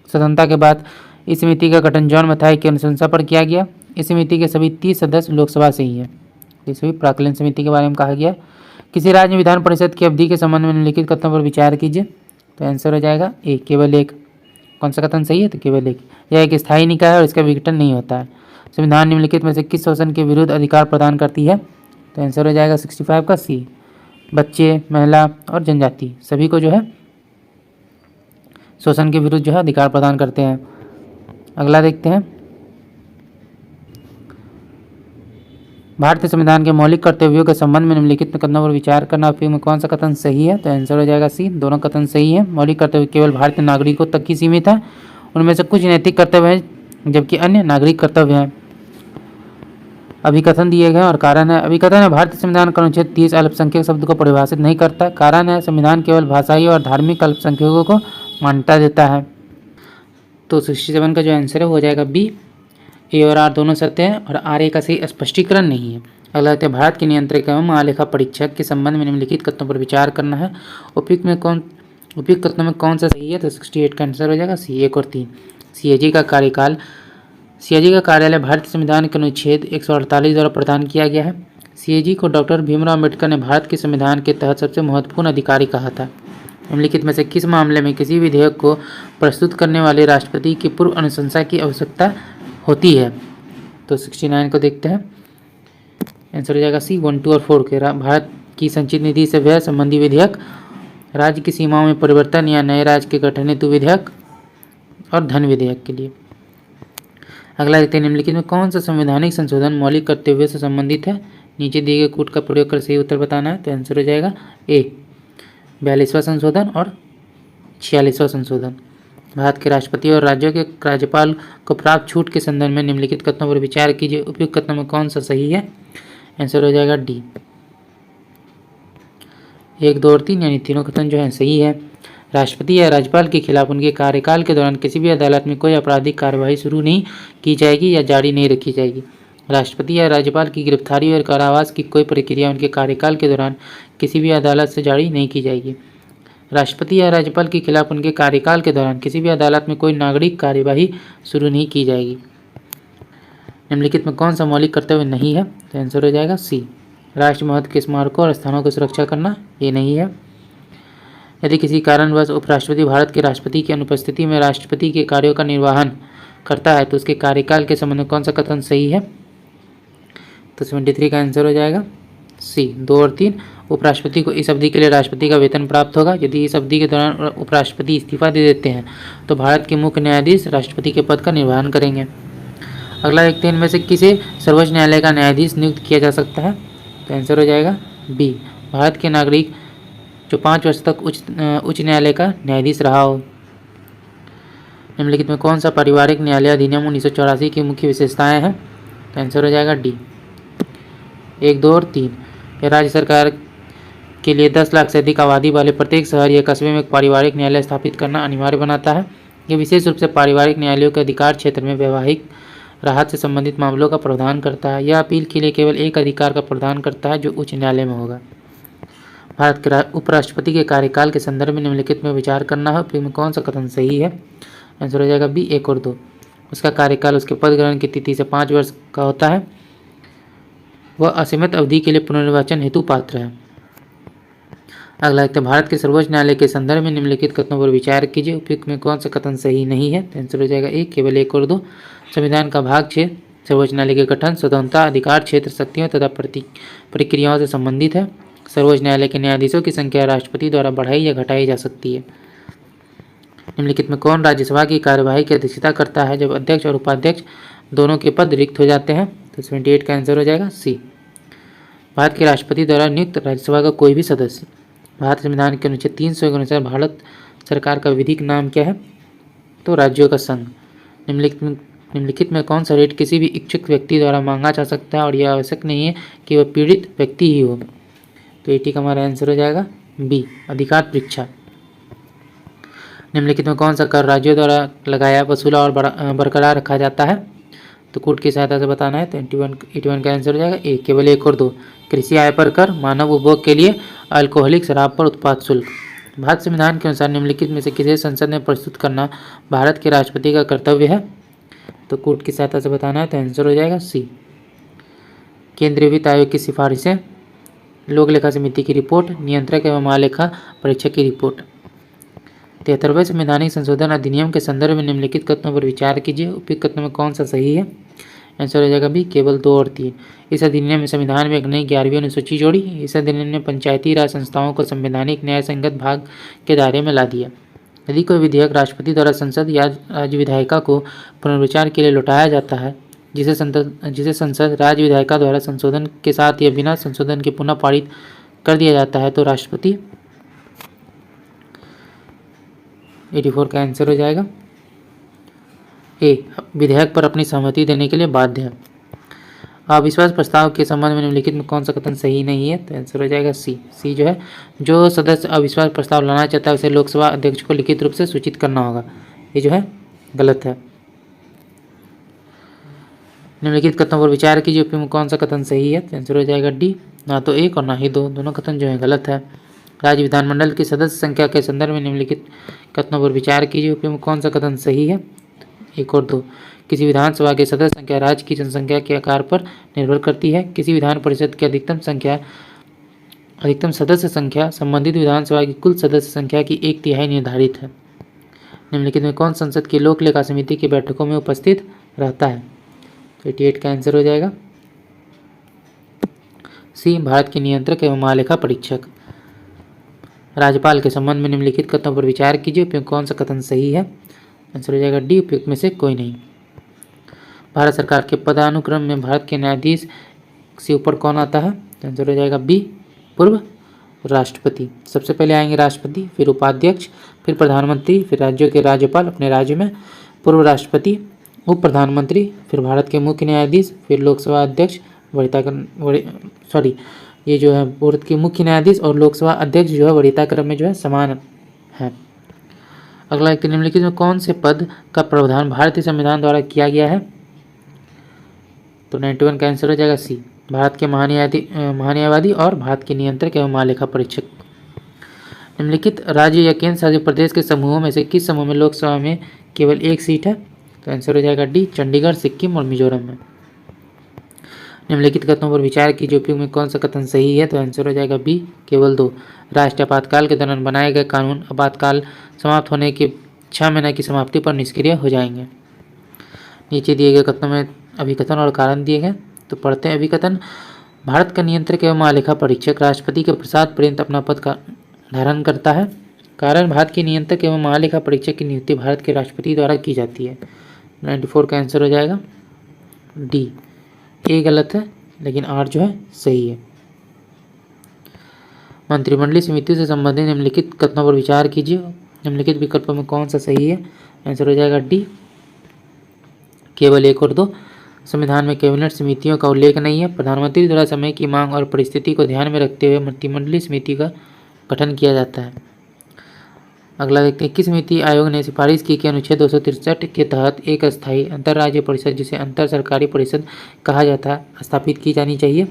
स्वतंत्रता के बाद इस समिति का गठन जॉन मथाई की अनुशंसा पर किया गया। इस समिति के सभी 30 सदस्य लोकसभा से ही है। ये सभी प्राक्कलन समिति के बारे में कहा गया। किसी राज्य में विधान परिषद की अवधि के संबंध में निम्नलिखित कथनों पर विचार कीजिए। तो आंसर हो जाएगा ए, केवल 1। कौन सा कथन सही है? तो केवल 1। यह एक स्थायी निकाय है और इसका विघटन नहीं होता है। संविधान निम्नलिखित में से किस शोषण के विरुद्ध अधिकार प्रदान करती है? तो आंसर हो जाएगा 65 का सी, बच्चे, महिला और जनजाति सभी को जो है शोषण के विरुद्ध जो है अधिकार प्रदान करते हैं। अगला देखते हैं, भारतीय संविधान के मौलिक कर्तव्यों के संबंध में निम्नलिखित कथनों पर विचार करना उपयोग में कौन सा कथन सही है? तो आंसर हो जाएगा सी, दोनों कथन सही है। मौलिक कर्तव्य केवल भारतीय नागरिकों तक ही सीमित है, उनमें से कुछ नैतिक कर्तव्य हैं जबकि अन्य नागरिक कर्तव्य हैं। अभिकथन दिए गए और कारण है। अभिकथन है भारतीय संविधान का अनुच्छेद 30 अल्पसंख्यक शब्द को परिभाषित नहीं करता। कारण है संविधान केवल भाषाई और धार्मिक अल्पसंख्यकों को मान्यता देता है। तो 67 का जो आंसर है वो हो जाएगा बी। ए और आर दोनों सत्य हैं और आर ए का सही स्पष्टीकरण नहीं है। अगला है भारत के नियंत्रक एवं महालेखा परीक्षक के संबंध में निम्नलिखित कथनों पर विचार करना है। उपयुक्त कथनों में कौन सा सही है? तो 68 का आंसर हो जाएगा सी, 1 और 3। सीएजी का कार्यकाल। सीएजी का कार्यालय भारतीय संविधान के अनुच्छेद 148 द्वारा प्रदान किया गया है। सीएजी को डॉक्टर भीमराव अम्बेडकर ने भारत के संविधान के तहत सबसे महत्वपूर्ण अधिकारी कहा था। निम्नलिखित में से किस मामले में किसी विधेयक को प्रस्तुत करने वाले राष्ट्रपति की पूर्व अनुशंसा की आवश्यकता होती है? तो 69 को देखते हैं। आंसर हो जाएगा सी, 1, 2 और 4 के। भारत की संचित निधि से व्यय संबंधी विधेयक, राज्य की सीमाओं में परिवर्तन या नए राज्य के गठन हेतु विधेयक और धन विधेयक के लिए। अगला देखते हैं निम्नलिखित में कौन सा संवैधानिक संशोधन मौलिक कर्तव्यों से संबंधित है? नीचे दिए गए कूट का प्रयोग कर सही उत्तर बताना है। तो आंसर हो जाएगा ए, 42वां संशोधन और 46वां संशोधन। भारत के राष्ट्रपति और राज्यों के राज्यपाल को प्राप्त छूट के संदर्भ में निम्नलिखित कथनों पर विचार कीजिए। उपयुक्त कथनों में कौन सा सही है? आंसर हो जाएगा डी, 1, 2 और 3 यानी तीनों कथन जो है सही है। राष्ट्रपति या राज्यपाल के खिलाफ उनके कार्यकाल के दौरान किसी भी अदालत में कोई आपराधिक कार्रवाई शुरू नहीं की जाएगी या जारी नहीं रखी जाएगी। राष्ट्रपति या राज्यपाल की गिरफ्तारी और कारावास की कोई प्रक्रिया उनके कार्यकाल के दौरान किसी भी अदालत से जारी नहीं की जाएगी। राष्ट्रपति या राज्यपाल के खिलाफ उनके कार्यकाल के दौरान किसी भी अदालत में कोई नागरिक कार्यवाही शुरू नहीं की जाएगी। निम्नलिखित में कौन सा मौलिक कर्तव्य नहीं है? तो आंसर हो जाएगा सी, राष्ट्र महत्व के स्मारकों और स्थानों की सुरक्षा करना, ये नहीं है। यदि किसी कारणवश उपराष्ट्रपति भारत के राष्ट्रपति की अनुपस्थिति में राष्ट्रपति के कार्यों का निर्वहन करता है तो उसके कार्यकाल के संबंध में कौन सा कथन सही है? तो 73 का आंसर हो जाएगा सी, 2 और 3। उपराष्ट्रपति को इस अवधि के लिए राष्ट्रपति का वेतन प्राप्त होगा। यदि इस अवधि के दौरान उपराष्ट्रपति इस्तीफा दे देते हैं तो भारत के मुख्य न्यायाधीश राष्ट्रपति के पद का निर्वहन करेंगे। अगला देखते हैं इनमें से किसे सर्वोच्च न्यायालय का न्यायाधीश नियुक्त किया जा सकता है? तो आंसर हो जाएगा बी, भारत के नागरिक जो 5 वर्ष तक उच्च न्यायालय का न्यायाधीश रहा हो। निम्नलिखित में कौन सा पारिवारिक न्यायालय अधिनियम 1984 की मुख्य विशेषताएं हैं? तो आंसर हो जाएगा डी, 1, 2 और 3। यह राज्य सरकार के लिए 10 लाख से अधिक आबादी वाले प्रत्येक शहर या कस्बे में एक पारिवारिक न्यायालय स्थापित करना अनिवार्य बनाता है। यह विशेष रूप से पारिवारिक न्यायालयों के अधिकार क्षेत्र में वैवाहिक राहत से संबंधित मामलों का प्रावधान करता है। यह अपील के लिए केवल एक अधिकार का प्रदान करता है जो उच्च न्यायालय में होगा। भारत के उपराष्ट्रपति के कार्यकाल के संदर्भ में निम्नलिखित में विचार करना है। उपयुक्त में कौन सा कथन सही है? आंसर हो जाएगा बी, 1 और 2। उसका कार्यकाल उसके पद ग्रहण की तिथि से 5 वर्ष का होता है। वह असीमित अवधि के लिए पुनर्निर्वाचन हेतु पात्र है। अगला है भारत के सर्वोच्च न्यायालय के संदर्भ में निम्नलिखित कथनों पर विचार कीजिए। उपयुक्त में कौन सा कथन सही नहीं है? तो आंसर हो जाएगा ए, केवल 1 और 2। संविधान का भाग 6 सर्वोच्च न्यायालय के गठन, स्वतंत्रता, अधिकार क्षेत्र, शक्तियों तथा प्रक्रियाओं से संबंधित है। सर्वोच्च न्यायालय के न्यायाधीशों की संख्या राष्ट्रपति द्वारा बढ़ाई या घटाई जा सकती है। निम्नलिखित में कौन राज्यसभा की कार्यवाही की अध्यक्षता करता है जब अध्यक्ष और उपाध्यक्ष दोनों के पद रिक्त हो जाते हैं? तो 78 का आंसर हो जाएगा सी, भारत के राष्ट्रपति द्वारा नियुक्त राज्यसभा का कोई भी सदस्य। भारत संविधान के अनुच्छेद 300 के अनुसार भारत सरकार का विधिक नाम क्या है? तो राज्यों का संघ। निम्नलिखित में कौन सा रेट किसी भी इच्छुक व्यक्ति द्वारा मांगा जा सकता है और यह आवश्यक नहीं है कि वह पीड़ित व्यक्ति ही हो? तो 80 का हमारा आंसर हो जाएगा बी, अधिकार परीक्षा। निम्नलिखित में कौन सा कर राज्यों द्वारा लगाया, वसूला और बरकरार रखा जाता है? तो कूट की सहायता से बताना है। तो 81 का आंसर हो जाएगा ए, केवल 1 और 2। कृषि आय पर कर, मानव उपभोग के लिए अल्कोहलिक शराब पर उत्पाद शुल्क। भारत संविधान के अनुसार निम्नलिखित में से किसे संसद में प्रस्तुत करना भारत के राष्ट्रपति का कर्तव्य है? तो कूट की सहायता से बताना है। तो आंसर हो जाएगा सी, केंद्रीय वित्त आयोग की सिफारिशें, लोक लेखा समिति की रिपोर्ट, नियंत्रक एवं महालेखा परीक्षक की रिपोर्ट। 73वें संवैधानिक संशोधन अधिनियम के संदर्भ में निम्नलिखित कथनों पर विचार कीजिए। उपयुक्त कथनों में कौन सा सही है? आंसर हो जाएगा बी, केवल 2 और 3। इस अधिनियम में संविधान में एक नई 11वीं अनुसूची जोड़ी। इस अधिनियम ने पंचायती राज संस्थाओं को संवैधानिक न्याय संगत भाग के दायरे में ला दिया। यदि कोई विधेयक राष्ट्रपति द्वारा संसद या राज्य विधायिका को पुनर्विचार के लिए लौटाया जाता है जिसे संसद राज्य विधायिका द्वारा संशोधन के साथ या बिना संशोधन के पुनः पारित कर दिया जाता है तो राष्ट्रपति 84 का आंसर हो जाएगा ए। विधेयक पर अपनी सहमति देने के लिए बाध्य है। अविश्वास प्रस्ताव के संबंध में निम्नलिखित में कौन सा कथन सही नहीं है तो आंसर हो जाएगा सी जो है, जो सदस्य अविश्वास प्रस्ताव लाना चाहता है उसे लोकसभा अध्यक्ष को लिखित रूप से सूचित करना होगा। ये जो है गलत है। निम्नलिखित कथनों पर विचार कीजिए, उपयुक्त में कौन सा कथन सही है तो आंसर हो जाएगा डी। ना तो एक और ना ही दो, दोनों कथन जो है गलत है। राज्य विधानमंडल की सदस्य संख्या के संदर्भ में निम्नलिखित कथनों पर विचार कीजिए, उपयुक्त में कौन सा कथन सही है। एक और दो, किसी विधानसभा के सदस्य संख्या राज्य की जनसंख्या के आकार पर निर्भर करती है। किसी विधान परिषद की अधिकतम सदस्य संख्या संबंधित विधानसभा की कुल सदस्य संख्या की 1/3 निर्धारित है। निम्नलिखित में कौन संसद की लोक लेखा समिति की बैठकों में उपस्थित रहता है तो 88 का आंसर हो जाएगा सी, भारत के नियंत्रक एवं महालेखा परीक्षक। राज्यपाल के संबंध में निम्नलिखित कथनों पर विचार कीजिए, उपयुक्त कौन सा कथन सही है। आंसर हो जाएगा डी, उपयुक्त में से कोई नहीं। भारत सरकार के पदानुक्रम में भारत के न्यायाधीश से ऊपर कौन आता है तो आंसर हो जाएगा बी, पूर्व राष्ट्रपति। सबसे पहले आएंगे राष्ट्रपति, फिर उपाध्यक्ष, फिर प्रधानमंत्री, फिर राज्यों के राज्यपाल अपने राज्य में, पूर्व राष्ट्रपति, उप प्रधानमंत्री, फिर भारत के मुख्य न्यायाधीश, फिर लोकसभा अध्यक्ष ये जो है भारत के मुख्य न्यायाधीश और लोकसभा अध्यक्ष जो है वरीयता क्रम में जो है समान है। अगला एक, निम्नलिखित में कौन से पद का प्रावधान भारतीय संविधान द्वारा किया गया है तो 91 का आंसर हो जाएगा सी, भारत के महान्यायवादी और भारत के नियंत्रक एवं महालेखा परीक्षक। निम्नलिखित राज्य या केंद्र शासित प्रदेश के समूहों में से किस समूह में लोकसभा में केवल एक सीट है तो आंसर हो जाएगा डी, चंडीगढ़, सिक्किम और मिजोरम में। निम्नलिखित कथनों पर विचार कीजिए, उपयुक्त में कौन सा कथन सही है तो आंसर हो जाएगा बी, केवल 2। राष्ट्रीय आपातकाल के दौरान बनाए गए कानून आपातकाल समाप्त होने के 6 महीने की समाप्ति पर निष्क्रिय हो जाएंगे। नीचे दिए गए कथनों में अभिकथन और कारण दिए गए तो पढ़ते हैं। अभिकथन, भारत का नियंत्रक एवं महालेखा परीक्षक राष्ट्रपति के प्रसाद पर्यंत अपना पद का धारण करता है। कारण, भारत के नियंत्रक एवं महालेखा परीक्षक की नियुक्ति भारत के राष्ट्रपति द्वारा की जाती है। 94 का आंसर हो जाएगा डी। ए गलत है लेकिन आर जो है सही है। मंत्रिमंडलीय समिति से संबंधित निम्नलिखित कथनों पर विचार कीजिए, निम्नलिखित विकल्पों में कौन सा सही है। आंसर हो जाएगा डी, केवल 1 और 2। संविधान में कैबिनेट समितियों का उल्लेख नहीं है। प्रधानमंत्री द्वारा समय की मांग और परिस्थिति को ध्यान में रखते हुए मंत्रिमंडलीय समिति का गठन किया जाता है। अगला देखते हैं, किस समिति आयोग ने सिफारिश की कि अनुच्छेद 263 के तहत एक अस्थायी अंतर्राज्यीय परिषद जिसे अंतर सरकारी परिषद कहा जाता है स्थापित की जानी चाहिए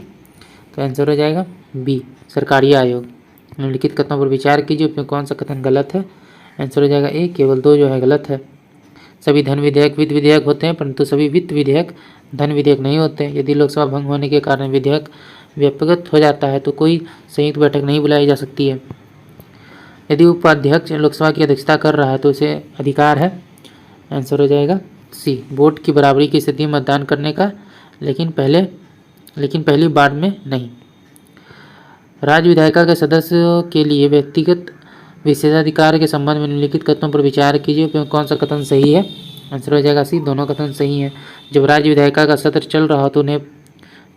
तो आंसर हो जाएगा बी, सरकारी आयोग। निम्नलिखित कथनों पर विचार कीजिए, उसमें कौन सा कथन गलत है। आंसर हो जाएगा ए, केवल 2 जो है गलत है। सभी धन विधेयक वित्त विधेयक होते हैं परंतु सभी वित्त विधेयक धन विधेयक नहीं होते। यदि लोकसभा भंग होने के कारण विधेयक व्यक्तिगत हो जाता है तो कोई संयुक्त बैठक नहीं बुलाई जा सकती है। यदि उपाध्यक्ष लोकसभा की अध्यक्षता कर रहा है तो उसे अधिकार है। आंसर हो जाएगा सी, वोट की बराबरी की स्थिति में मतदान करने का, लेकिन पहली बार में नहीं। राज्य विधायिका के सदस्यों के लिए व्यक्तिगत विशेषाधिकार के संबंध में निम्नलिखित कथनों पर विचार कीजिए, कौन सा कथन सही है। आंसर हो जाएगा सी, दोनों कथन सही हैं। जब राज्य विधायिका का सत्र चल रहा हो तो उन्हें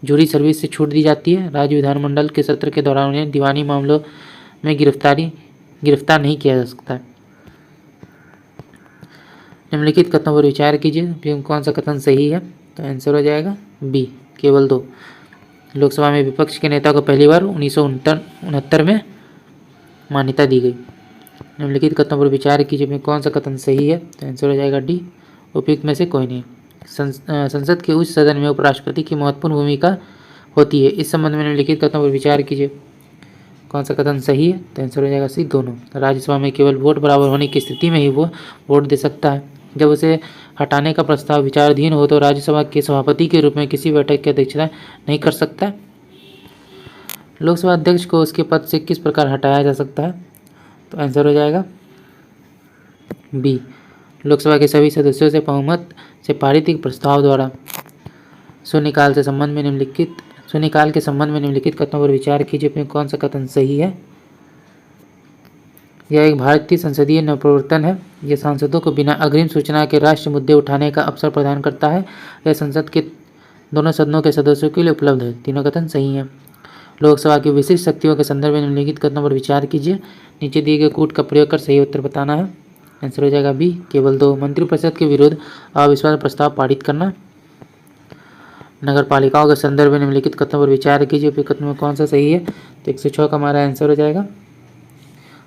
जूरी सर्विस से छूट दी जाती है। राज्य विधानमंडल के सत्र के दौरान उन्हें दीवानी मामलों में गिरफ्तार नहीं किया जा सकता। निम्नलिखित कथनों पर विचार कीजिए, कौन सा कथन सही है तो आंसर हो जाएगा बी, केवल 2। लोकसभा में विपक्ष के नेता को पहली बार 1969 में मान्यता दी गई। निम्नलिखित कथनों पर विचार कीजिए, कौन सा कथन सही है तो आंसर हो जाएगा डी, उपयुक्त में से कोई नहीं। संसद के उच्च सदन में उपराष्ट्रपति की महत्वपूर्ण भूमिका होती है। इस संबंध में निम्नलिखित कथनों पर विचार कीजिए, कौन सा कथन सही है तो आंसर हो जाएगा सी, दोनों। राज्यसभा में केवल वोट बराबर होने की स्थिति में ही वो वोट दे सकता है। जब उसे हटाने का प्रस्ताव विचाराधीन हो तो राज्यसभा के सभापति के रूप में किसी बैठक की अध्यक्षता नहीं कर सकता। लोकसभा अध्यक्ष को उसके पद से किस प्रकार हटाया जा सकता है तो आंसर हो जाएगा बी, लोकसभा के सभी सदस्यों से बहुमत से पारित एक प्रस्ताव द्वारा। शून्यकाल के संबंध में निम्नलिखित कथनों पर विचार कीजिए, कौन सा कथन सही है। यह एक भारतीय संसदीय नवप्रवर्तन है। यह सांसदों को बिना अग्रिम सूचना के राष्ट्रीय मुद्दे उठाने का अवसर प्रदान करता है। यह संसद के दोनों सदनों के सदस्यों के लिए उपलब्ध है। तीनों कथन सही हैं। लोकसभा की विशिष्ट शक्तियों के संदर्भ में निम्नलिखित कथनों पर विचार कीजिए। नीचे दिए गए कूट का प्रयोग कर सही उत्तर बताना है। आंसर हो जाएगा बी, केवल 2। मंत्रिपरिषद के विरुद्ध अविश्वास प्रस्ताव पारित करना। नगर पालिकाओं के संदर्भ में निम्नलिखित कथनों पर विचार कीजिए। उपयुक्त कथनों में कौन सा सही है? तो 106 का हमारा आंसर हो जाएगा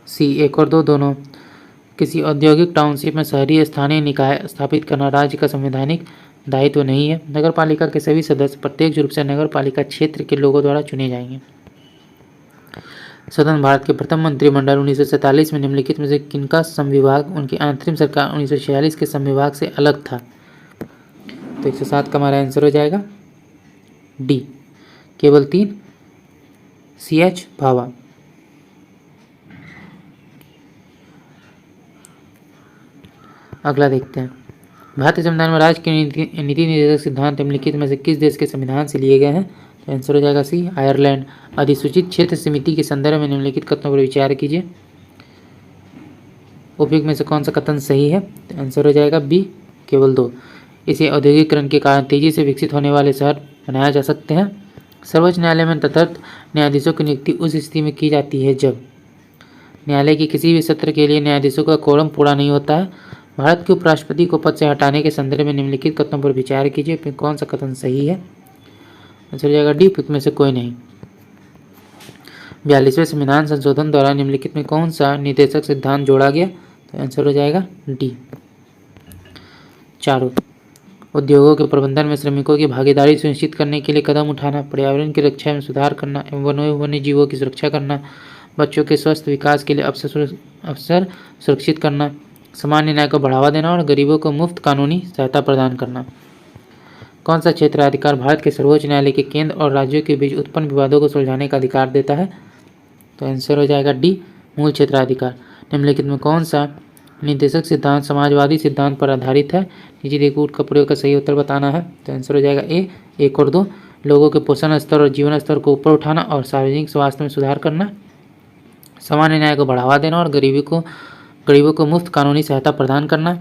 सी। 1 और 2 दोनों। किसी औद्योगिक टाउनशिप में शहरी स्थानीय निकाय स्थापित करना राज्य का संवैधानिक दायित्व नहीं है। नगर पालिका के सभी सदस्य प्रत्यक्ष रूप से नगर पालिका क्षेत्र के लोगों द्वारा चुने जाएंगे। स्वतंत्र भारत के प्रथम मंत्रिमंडल 1947 में निम्नलिखित में से किनका संविभाग उनकी अंतरिम सरकार 1946 के संविभाग से अलग था? तो 107 का हमारा आंसर हो जाएगा डी, केवल 3। CH भाभा। अगला देखते हैं। भारतीय संविधान में राज्य के नीति निर्देशक सिद्धांत निम्नलिखित में से किस देश के संविधान से लिए गए हैं? तो आंसर हो जाएगा सी, आयरलैंड। अधिसूचित क्षेत्र समिति के संदर्भ में निम्नलिखित कथनों पर विचार कीजिए। उपयुक्त में से कौन सा कथन सही है? तो आंसर हो जाएगा बी, केवल 2। इसे औद्योगिकरण के कारण तेजी से विकसित होने वाले शहर बनाया जा सकते हैं। सर्वोच्च न्यायालय में तदर्थ न्यायाधीशों की नियुक्ति उस स्थिति में की जाती है जब न्यायालय के किसी भी सत्र के लिए न्यायाधीशों का कोरम पूरा नहीं होता है। भारत के उपराष्ट्रपति को पद से हटाने के संदर्भ में निम्नलिखित कथनों पर विचार कीजिए। फिर कौन सा कथन सही है? आंसर हो जाएगा डी, में से कोई नहीं। 42वें संविधान संशोधन द्वारा निम्नलिखित में कौन सा निर्देशक सिद्धांत जोड़ा गया? तो आंसर हो जाएगा डी, चारों। उद्योगों के प्रबंधन में श्रमिकों की भागीदारी सुनिश्चित करने के लिए कदम उठाना, पर्यावरण की रक्षा में सुधार करना एवं वन्य जीवों की सुरक्षा करना, बच्चों के स्वस्थ विकास के लिए अवसर सुरक्षित करना, सामान्य न्याय को बढ़ावा देना और गरीबों को मुफ्त कानूनी सहायता प्रदान करना। कौन सा क्षेत्राधिकार भारत के सर्वोच्च न्यायालय के केंद्र और राज्यों के बीच उत्पन्न विवादों को सुलझाने का अधिकार देता है? तो आंसर हो जाएगा डी, मूल क्षेत्राधिकार। निम्नलिखित में कौन सा निर्देशक सिद्धांत समाजवादी सिद्धांत पर आधारित है? नीचे दिए कूट का प्रयोग का सही उत्तर बताना है। तो आंसर हो जाएगा ए, 1 और 2। लोगों के पोषण स्तर और जीवन स्तर को ऊपर उठाना और सार्वजनिक स्वास्थ्य में सुधार करना, सामान्य न्याय को बढ़ावा देना और गरीबों को मुफ्त कानूनी सहायता प्रदान करना।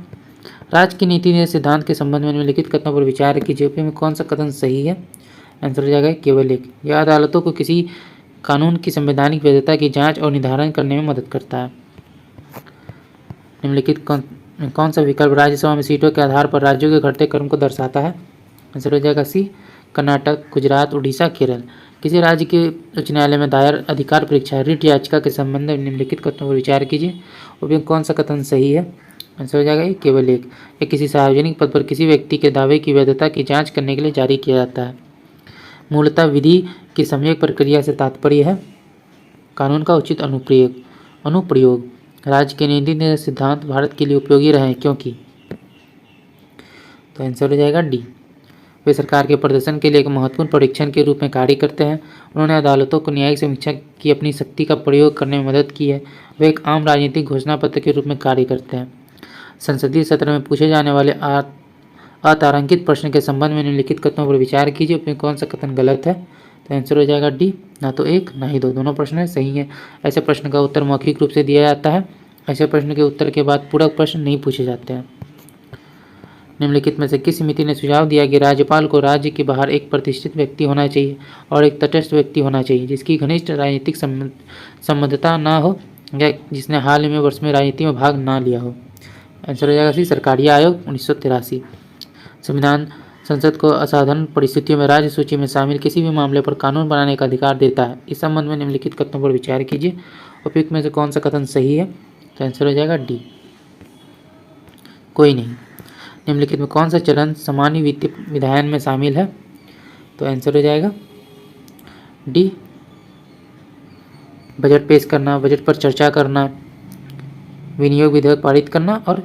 राज्य की नीति निर्देशक सिद्धांत के संबंध में निम्नलिखित कथनों पर विचार कीजिए। में कौन सा कथन सही है? आंसर हो जाएगा केवल 1। यह अदालतों को किसी कानून की संवैधानिक वैधता की जांच और निर्धारण करने में मदद करता है। निम्नलिखित कौन सा विकल्प राज्यसभा में सीटों के आधार पर राज्यों के घटते क्रम को दर्शाता है? आंसर हो जाएगा सी, कर्नाटक, गुजरात, उड़ीसा, केरल। किसी राज्य के उच्च न्यायालय में दायर अधिकार परीक्षा रिट याचिका के संबंध में निम्नलिखित कथनों पर विचार कीजिए। उपयुक्त कौन सा कथन सही है? आंसर हो जाएगा केवल 1। यह किसी सार्वजनिक पद पर किसी व्यक्ति के दावे की वैधता की जांच करने के लिए जारी किया जाता है। मूलतः विधि की सम्यक प्रक्रिया से तात्पर्य है कानून का उचित अनुप्रयोग। राज्य के नीति निर्देशक सिद्धांत भारत के लिए उपयोगी रहे क्योंकि, तो आंसर हो जाएगा डी, वे सरकार के प्रदर्शन के लिए एक महत्वपूर्ण परीक्षण के रूप में कार्य करते हैं। उन्होंने अदालतों को न्यायिक समीक्षा की अपनी शक्ति का प्रयोग करने में मदद की है। वे एक आम राजनीतिक घोषणा पत्र के रूप में कार्य करते हैं। संसदीय सत्र में पूछे जाने वाले अतारांकित प्रश्न के संबंध में निम्नलिखित कथनों पर विचार कीजिए। उसमें कौन सा कथन गलत है? तो आंसर हो जाएगा डी, ना तो 1 ना ही 2, दोनों प्रश्न सही हैं। ऐसे प्रश्न का उत्तर मौखिक रूप से दिया जाता है। ऐसे प्रश्न के उत्तर के बाद पूरक प्रश्न नहीं पूछे जाते हैं। निम्नलिखित में से किस समिति ने सुझाव दिया कि राज्यपाल को राज्य के बाहर एक प्रतिष्ठित व्यक्ति होना चाहिए और एक तटस्थ व्यक्ति होना चाहिए जिसकी घनिष्ठ राजनीतिक संबद्धता न हो या जिसने हाल ही में वर्ष में राजनीति में भाग ना लिया हो? आंसर हो जाएगा सी, सरकारी आयोग 1983। संविधान संसद को असाधारण परिस्थितियों में राज्य सूची में शामिल किसी भी मामले पर कानून बनाने का अधिकार देता है। इस संबंध में निम्नलिखित कथनों पर विचार कीजिए। उपयुक्त में से कौन सा कथन सही है? तो आंसर हो जाएगा डी, कोई नहीं। निम्नलिखित में कौन सा चरण सामान्य वित्तीय विधायन में शामिल है? तो आंसर हो जाएगा डी, बजट पेश करना, बजट पर चर्चा करना, विनियोग विधेयक पारित करना और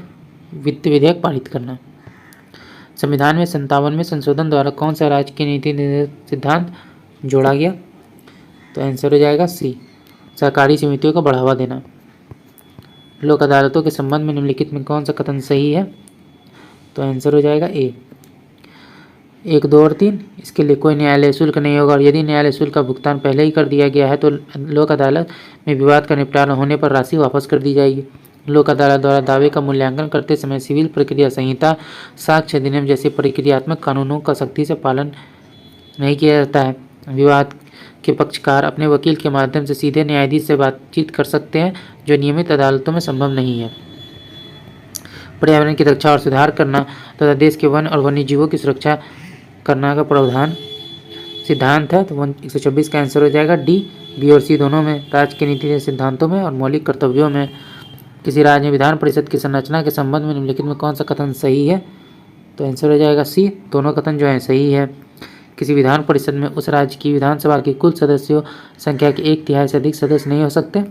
वित्त विधेयक पारित करना। संविधान में 57वें संशोधन द्वारा कौन सा राज्य की नीति निर्देशक सिद्धांत जोड़ा गया? तो आंसर हो जाएगा सी, सहकारी समितियों को बढ़ावा देना। लोक अदालतों के संबंध में निम्नलिखित में कौन सा कथन सही है? तो आंसर हो जाएगा ए, 1, 2 और 3, इसके लिए कोई न्यायालय शुल्क नहीं होगा और यदि न्यायालय शुल्क का भुगतान पहले ही कर दिया गया है तो लोक अदालत में विवाद का निपटारा होने पर राशि वापस कर दी जाएगी। लोक अदालत द्वारा दावे का मूल्यांकन करते समय सिविल प्रक्रिया संहिता, साक्ष्य अधिनियम जैसे प्रक्रियात्मक कानूनों का सख्ती से पालन नहीं किया जाता है। विवाद के पक्षकार अपने वकील के माध्यम से सीधे न्यायाधीश से बातचीत कर सकते हैं, जो नियमित अदालतों में संभव नहीं है। पर्यावरण की रक्षा और सुधार करना तथा देश के वन और वन्य जीवों की सुरक्षा करना का प्रावधान सिद्धांत है, तो 126 का आंसर हो जाएगा डी। बी और सी दोनों में राज्य की नीति के सिद्धांतों में और मौलिक कर्तव्यों में किसी राज्य में विधान परिषद की संरचना के संबंध में निम्नलिखित में कौन सा कथन सही है, तो आंसर हो जाएगा सी। दोनों कथन जो है सही है। किसी विधान परिषद में उस राज्य की विधानसभा की कुल सदस्यों संख्या के 1/3 से अधिक सदस्य नहीं हो सकते।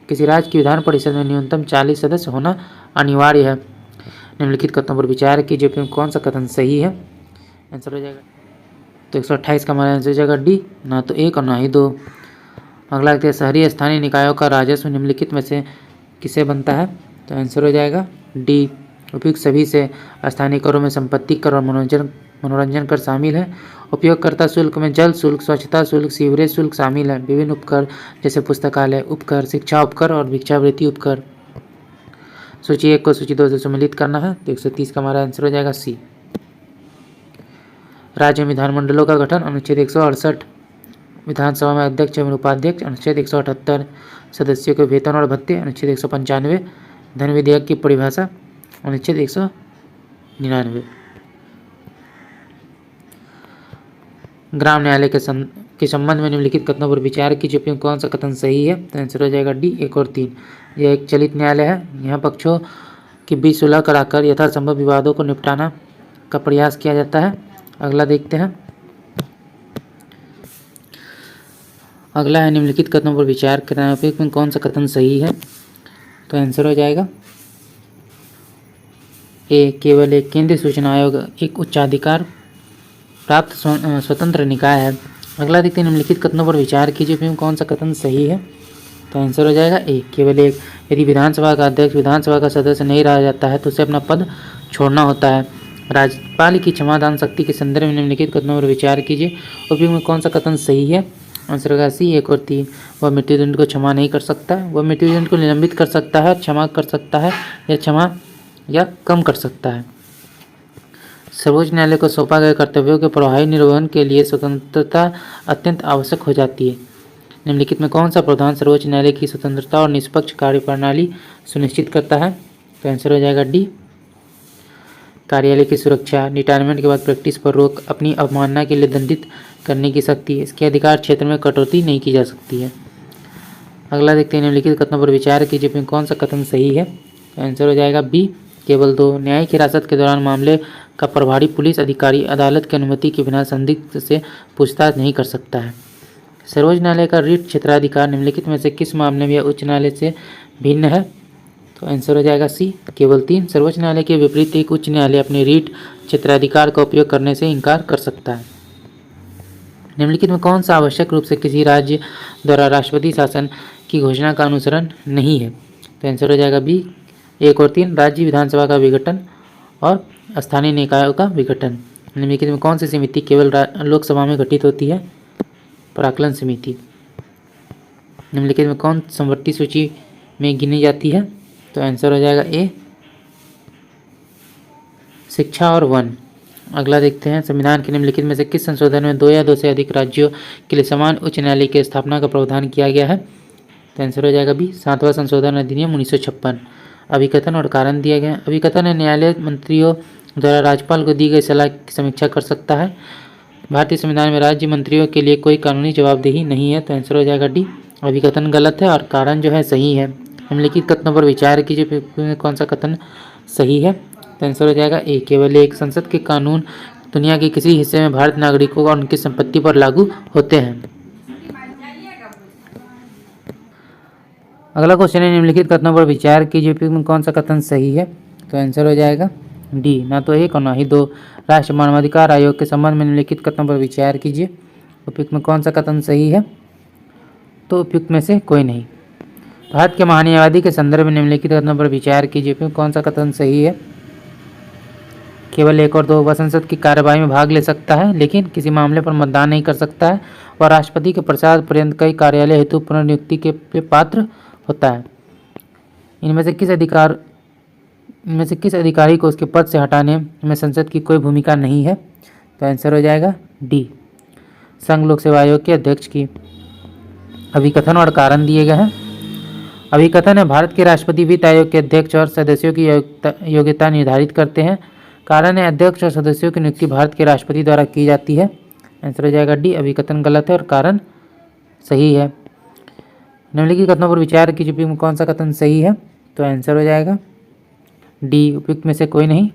किसी राज्य की विधान परिषद में न्यूनतम 40 सदस्य होना अनिवार्य है। निम्नलिखित कथनों पर विचार कीजिए कि कौन सा कथन सही है, आंसर हो जाएगा तो 128 का हमारा आंसर हो जाएगा डी, ना तो 1 और ना ही 2। अगला देखते हैं शहरी स्थानीय निकायों का राजस्व निम्नलिखित में से किसे बनता है, तो आंसर हो जाएगा डी। उपयुक्त सभी से स्थानीय करों में संपत्ति कर और मनोरंजन कर शामिल है। उपयोगकर्ता शुल्क में जल शुल्क, स्वच्छता शुल्क, सीवरेज शुल्क शामिल है। विभिन्न उपकर जैसे पुस्तकालय उपकर, शिक्षा उपकर और भिक्षावृत्ति उपकर। सूची 1 को सूची 2 से सम्मिलित करना है, तो 130 का हमारा आंसर हो जाएगा सी। राज्य में विधानमंडलों का गठन अनुच्छेद 168, विधानसभा में अध्यक्ष एवं उपाध्यक्ष अनुच्छेद 178, सदस्यों के वेतन और भत्ते अनुच्छेद 195, धन विधेयक की परिभाषा अनुच्छेद 199। ग्राम न्यायालय के संबंध में निम्नलिखित कथनों पर विचार कीजिए कि कौन सा कथन सही है, तो आंसर हो जाएगा डी 1 और 3। यह एक चलित न्यायालय है। यहाँ पक्षों के बीच सुलह कराकर यथासंभव विवादों को निपटाना का प्रयास किया जाता है। अगला देखते हैं। अगला है निम्नलिखित कथनों पर विचार करना में कौन सा कथन सही है, तो आंसर हो जाएगा ए। केवल एक केंद्रीय सूचना आयोग एक उच्चाधिकार प्राप्त स्वतंत्र निकाय है। अगला देखते हैं निम्नलिखित कथनों पर विचार कीजिए कौन सा कथन सही है, तो आंसर हो जाएगा ए। केवल एक। यदि विधानसभा का अध्यक्ष विधानसभा का सदस्य नहीं रहा जाता है तो उसे अपना पद छोड़ना होता है। राज्यपाल की क्षमादान शक्ति के संदर्भ में निम्नलिखित कथनों पर विचार कीजिए, उपयुक्त में कौन सा कथन सही है, आंसर होगा सी 1 और 3। वह मृत्युदंड को क्षमा नहीं कर सकता, वह मृत्युदंड को निलंबित कर सकता है, क्षमा कर सकता है या क्षमा या कम कर सकता है। सर्वोच्च न्यायालय को सौंपा गए कर्तव्यों के प्रभावी निर्वहन के लिए स्वतंत्रता अत्यंत आवश्यक हो जाती है। निम्नलिखित में कौन सा प्रावधान सर्वोच्च न्यायालय की स्वतंत्रता और निष्पक्ष कार्यप्रणाली सुनिश्चित करता है, तो आंसर हो जाएगा डी। कार्यालय की सुरक्षा, रिटायरमेंट के बाद प्रैक्टिस पर रोक, अपनी अवमानना के लिए दंडित करने की शक्ति, इसके अधिकार क्षेत्र में कटौती नहीं की जा सकती है। अगला देखते हैं निम्नलिखित कथनों पर विचार कीजिए कि कौन सा कथन सही है, तो आंसर हो जाएगा बी। केवल 2। न्यायिक हिरासत के दौरान मामले का प्रभारी पुलिस अधिकारी अदालत की अनुमति के बिना संदिग्ध से पूछताछ नहीं कर सकता है। सर्वोच्च न्यायालय का रीट क्षेत्राधिकार निम्नलिखित में से किस मामले में या उच्च न्यायालय से भिन्न है, तो आंसर हो जाएगा सी। केवल 3। सर्वोच्च न्यायालय के विपरीत एक उच्च न्यायालय अपने रीट क्षेत्राधिकार का उपयोग करने से इनकार कर सकता है। निम्नलिखित में कौन सा आवश्यक रूप से किसी राज्य द्वारा राष्ट्रपति शासन की घोषणा का अनुसरण नहीं है, तो आंसर हो जाएगा बी 1 और 3। राज्य विधानसभा का विघटन और स्थानीय निकायों का विघटन। निम्नलिखित में कौन सी समिति केवल लोकसभा में गठित होती है, प्राक्कलन समिति। निम्नलिखित में कौन संवृत्ति सूची में गिनी जाती है, तो आंसर हो जाएगा ए शिक्षा और वन। अगला देखते हैं संविधान के निम्नलिखित में से किस संशोधन में 2 या 2 से अधिक राज्यों के लिए समान उच्च न्यायालय की स्थापना का प्रावधान किया गया है, तो आंसर हो जाएगा बी 7वां संशोधन अधिनियम 1956। अभिकथन और कारण दिया गया। अभिकथन है न्यायालय मंत्रियों द्वारा राज्यपाल को दी गई सलाह की समीक्षा कर सकता है। भारतीय संविधान में राज्य मंत्रियों के लिए कोई कानूनी जवाबदेही नहीं है, तो आंसर हो जाएगा डी। अभिकथन गलत है और कारण जो है सही है। निम्नलिखित कथनों पर विचार कीजिए कौन सा कथन सही है, तो आंसर हो जाएगा ए। केवल एक। संसद के कानून दुनिया के किसी हिस्से में भारत नागरिकों और उनकी संपत्ति पर लागू होते हैं। अगला क्वेश्चन है निम्नलिखित कथनों पर विचार कीजिए कि कौन सा कथन सही है, तो आंसर हो जाएगा डी। ना तो 1 और ना ही 2। राष्ट्रीय मानवाधिकार आयोग के संबंध में निम्नलिखित कथनों पर विचार कीजिए, उपयुक्त में कौन सा कथन सही है, तो उपयुक्त में से कोई नहीं। भारत के महान्यायवादी के संदर्भ में निम्नलिखित कथनों पर विचार कीजिए कि कौन सा कथन सही है। केवल 1 और 2, वह संसद की कार्यवाही में भाग ले सकता है लेकिन किसी मामले पर मतदान नहीं कर सकता है। वह राष्ट्रपति के प्रसाद पर्यंत कई कार्यालय हेतु पुनर्नियुक्ति के पात्र होता है। इनमें से किस अधिकारी को उसके पद से हटाने में संसद की कोई भूमिका नहीं है? तो आंसर हो जाएगा डी, संघ लोक सेवा आयोग के अध्यक्ष की। अभिकथन और कारण दिए गए हैं। अभिकथन है भारत के राष्ट्रपति वित्त आयोग के अध्यक्ष और सदस्यों की योग्यता निर्धारित करते हैं। कारण है अध्यक्ष और सदस्यों की नियुक्ति भारत के राष्ट्रपति द्वारा की जाती है। आंसर हो जाएगा डी, अभिकथन गलत है और कारण सही है। निम्नलिखित कथनों पर विचार कीजिए, उपयुक्त में कौन सा कथन सही है? तो आंसर हो जाएगा डी, उपयुक्त में से कोई नहीं।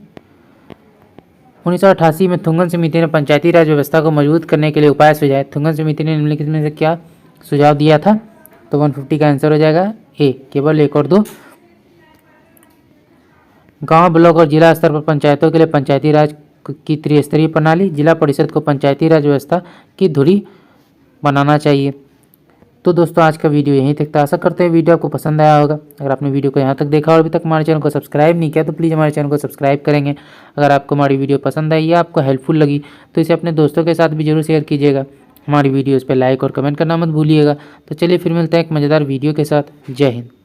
1988 में थुंगन समिति ने पंचायती राज व्यवस्था को मजबूत करने के लिए उपाय सुझाए। थुंगन समिति ने निम्नलिखित में से क्या सुझाव दिया था? तो 150 का आंसर हो जाएगा ए, केवल 1 और 2। गांव, ब्लॉक और जिला स्तर पर पंचायतों के लिए पंचायती राज की त्रिस्तरीय प्रणाली, जिला परिषद को पंचायती राज व्यवस्था की धुरी बनाना चाहिए। तो दोस्तों आज का वीडियो यहीं तक था। आशा करते हैं वीडियो आपको पसंद आया होगा। अगर आपने वीडियो को यहाँ तक देखा और अभी तक हमारे चैनल को सब्सक्राइब नहीं किया तो प्लीज़ हमारे चैनल को सब्सक्राइब करेंगे। अगर आपको हमारी वीडियो पसंद आई या आपको हेल्पफुल लगी तो इसे अपने दोस्तों के साथ भी जरूर शेयर कीजिएगा। हमारी वीडियोज़ पर लाइक और कमेंट करना मत भूलिएगा। तो चलिए फिर मिलते हैं एक मज़ेदार वीडियो के साथ। जय हिंद।